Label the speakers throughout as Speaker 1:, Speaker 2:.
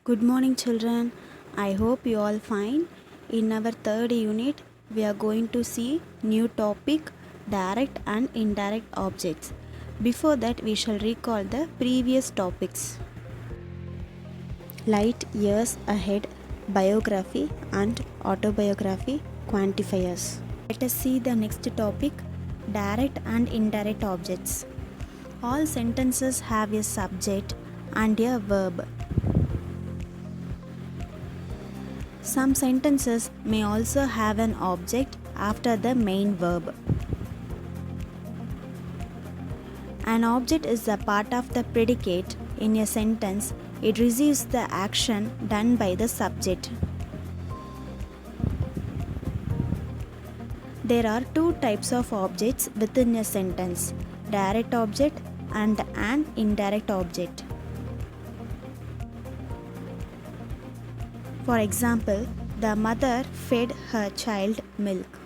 Speaker 1: Good morning, children. I hope you all fine. In our third unit, we are going to see new topic direct and indirect objects. Before that, we shall recall the previous topics. Light years ahead, biography and autobiography, quantifiers. Let us see the next topic direct and indirect objects. All sentences have a subject and a verb. Some sentences may also have an object after the main verb. An object is a part of the predicate in a sentence. It receives the action done by the subject. There are two types of objects within a sentence: direct object and an indirect object. For example, the mother fed her child milk.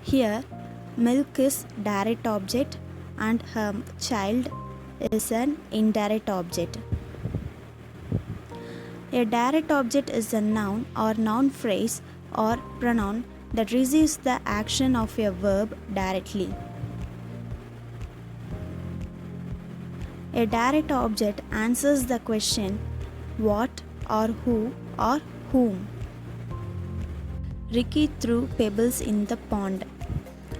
Speaker 1: Here, milk is direct object and her child is an indirect object. A direct object is a noun or noun phrase or pronoun that receives the action of a verb directly. A direct object answers the question what or who or whom. Ricky threw pebbles in the pond.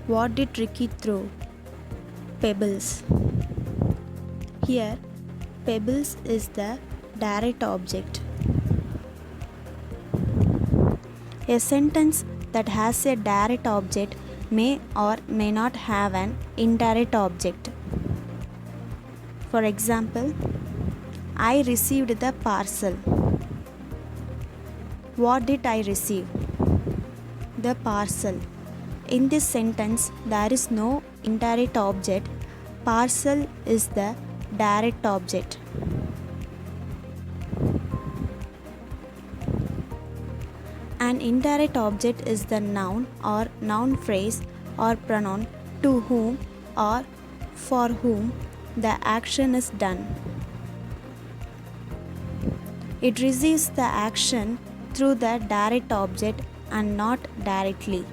Speaker 1: What did Ricky throw? Pebbles. Here, pebbles is the direct object. A sentence that has a direct object may or may not have an indirect object. For example, I received the parcel. What did I receive? The parcel. In this sentence, there is no indirect object. Parcel is the direct object. An indirect object is the noun or noun phrase or pronoun to whom or for whom the action is done. It receives the action through the direct object and not directly.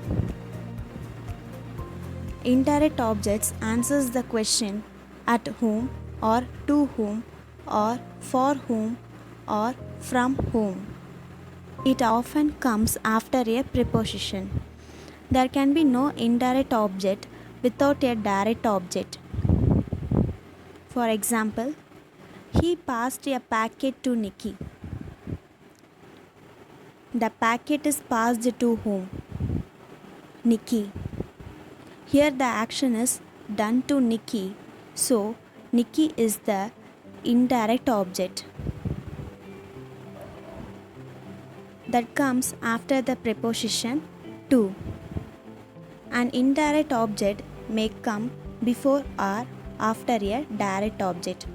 Speaker 1: Indirect objects answers the question at whom or to whom or for whom or from whom. It often comes after a preposition. There can be no indirect object without a direct object. For example, he passed a packet to Nikki. The packet is passed to whom? Nikki. Here the action is done to Nikki, so Nikki is the indirect object that comes after the preposition to. An indirect object may come before or after a direct object.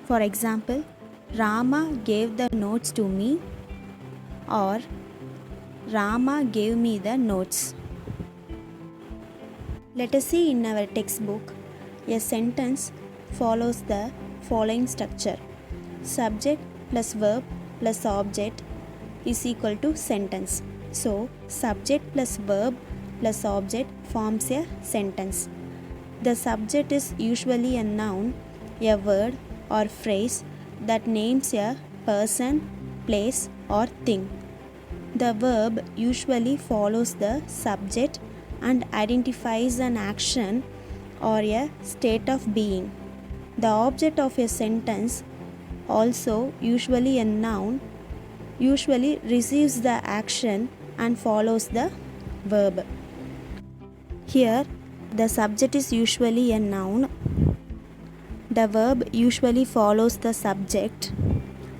Speaker 1: For example, Rama gave the notes to me or Rama gave me the notes. Let us see in our textbook. A sentence follows the following structure: subject plus verb plus object is equal to sentence. So, subject plus verb plus object forms a sentence. The subject is usually a noun, a word or phrase that names a person, place or thing. The verb usually follows the subject and identifies an action or a state of being. The object of a sentence, also usually a noun, usually receives the action and follows the verb. Here, the subject is usually a noun, the verb usually follows the subject,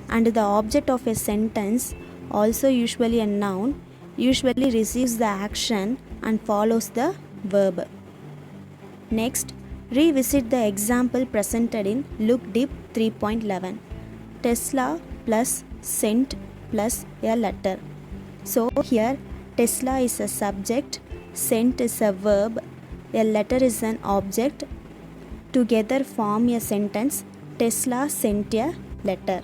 Speaker 1: and the object of a sentence, also usually a noun, usually receives the action and follows the verb. Next, revisit the example presented in Look Deep 3.11. Tesla plus sent plus a letter. So here Tesla is a subject, sent is a verb, a letter is an object. Together form a sentence. Tesla sent a letter.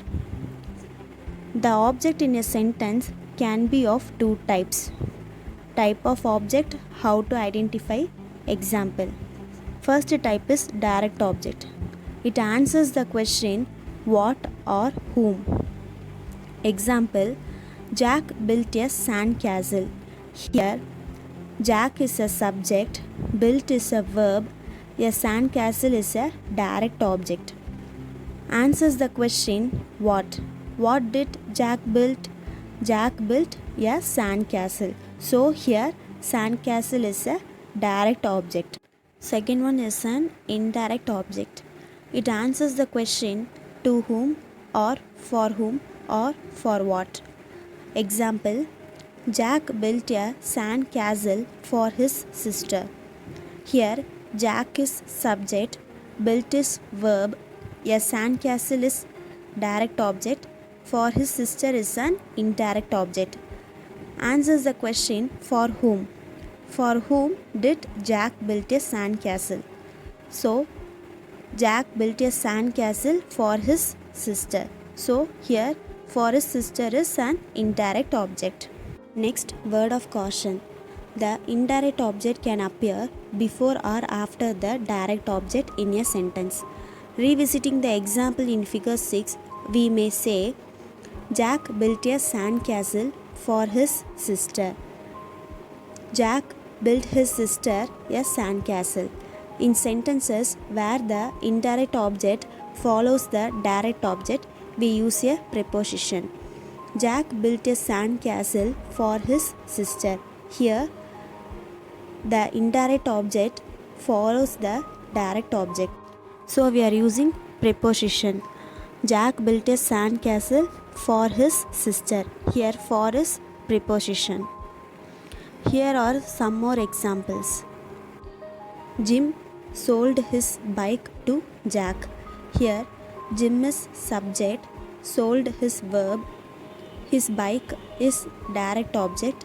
Speaker 1: The object in a sentence can be of two types. Type of object, how to identify. Example. First type is direct object. It answers the question what or whom. Example. Jack built a sand castle. Here, Jack is a subject, built is a verb, a sand castle is a direct object. Answers the question what. What did Jack build? Jack built a sand castle. So here sand castle is a direct object. Second one is an indirect object. It answers the question to whom or for what. Example. Jack built a sand castle for his sister. Here Jack is subject, built is verb, a sand castle is direct object, for his sister is an indirect object. Answers the question for whom. For whom did Jack build a sand castle? So Jack built a sand castle for his sister. So here for his sister is an indirect object. Next, word of caution. The indirect object can appear before or after the direct object in a sentence. Revisiting the example in figure 6, we may say Jack built a sand castle for his sister. Jack built his sister a sand castle. In sentences where the indirect object follows the direct object, we use a preposition. Jack built a sand castle for his sister. Here, the indirect object follows the direct object. So we are using preposition. Jack built a sand castle for his sister. Here for is preposition. Here are some more examples. Jim sold his bike to Jack. Here Jim is subject, sold his verb, his bike is direct object.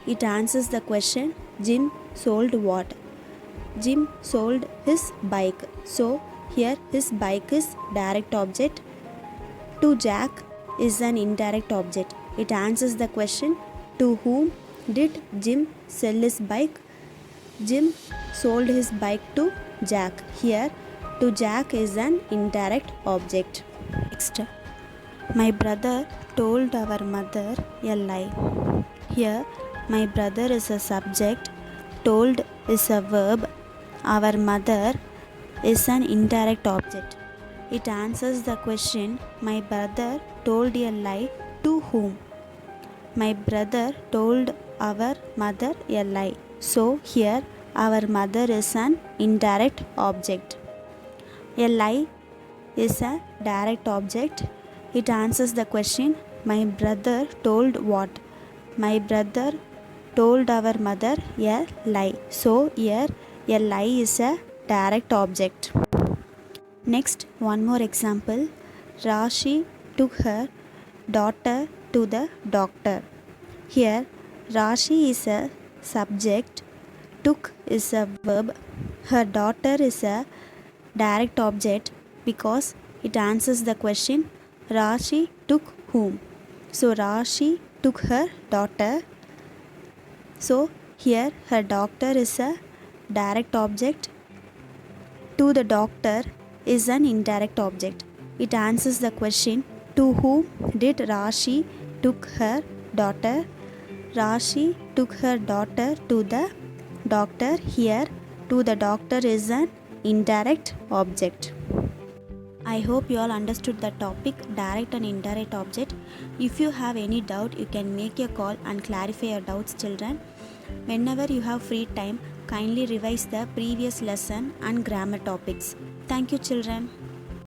Speaker 1: It answers the question Jim sold what? Jim sold his bike. So here his bike is direct object. To Jack is an indirect object. It answers the question to whom did Jim sell his bike? Jim sold his bike to Jack. Here to Jack is an indirect object. Next, my brother told our mother a lie. Here my brother is a subject, told is a verb, our mother is an indirect object. It answers the question my brother told a lie to whom? My brother told our mother a lie. So here our mother is an indirect object. A lie is a direct object. It answers the question my brother told what? My brother told our mother a lie. So here a lie is a direct object. Next, one more example. Rashi took her daughter to the doctor. Here Rashi is a subject, took is a verb, her daughter is a direct object because it answers the question Rashi took whom? So Rashi took her daughter. So here her doctor is a direct object. To the doctor is an indirect object. It answers the question to whom did Rashi took her daughter? Rashi took her daughter to the doctor. Here to the doctor is an indirect object. I hope you all understood the topic direct and indirect object. If you have any doubt, you can make a call and clarify your doubts, children. Whenever you have free time, kindly revise the previous lesson and grammar topics. Thank you, children.